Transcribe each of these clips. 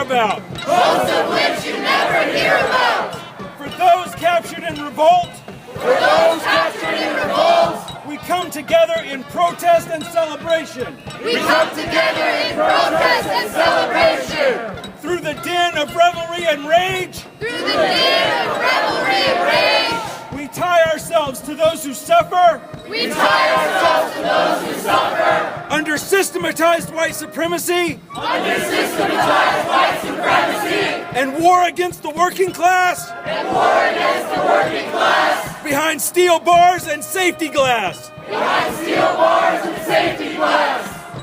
about. Most of which you never hear about. For those captured in revolt, we come together in protest and celebration. We come together in protest and celebration. Through the din of revelry and rage, we tie ourselves to those who suffer. Under systematized white supremacy. And war against the working class. Behind steel bars and safety glass.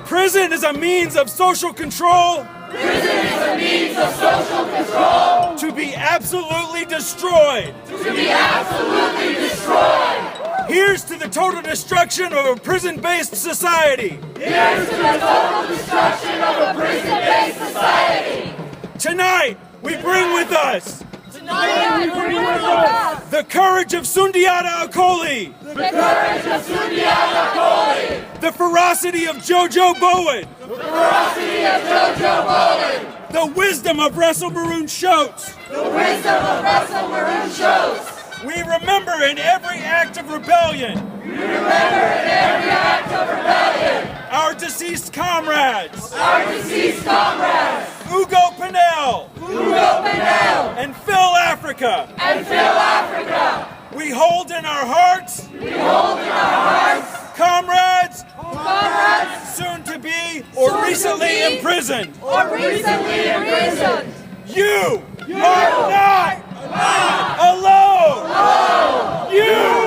Prison is a means of social control. To be absolutely destroyed. Here's to the total destruction of a prison-based society. Tonight, we bring with us the courage of Sundiata Acoli. The ferocity of Jojo Bowen. The wisdom of Russell Maroon Shoatz. We remember in every act of rebellion. Our deceased comrades. Hugo Pinell. And Phil Africa. We hold in our hearts. Comrades. Soon to be or recently imprisoned. You are not alone. You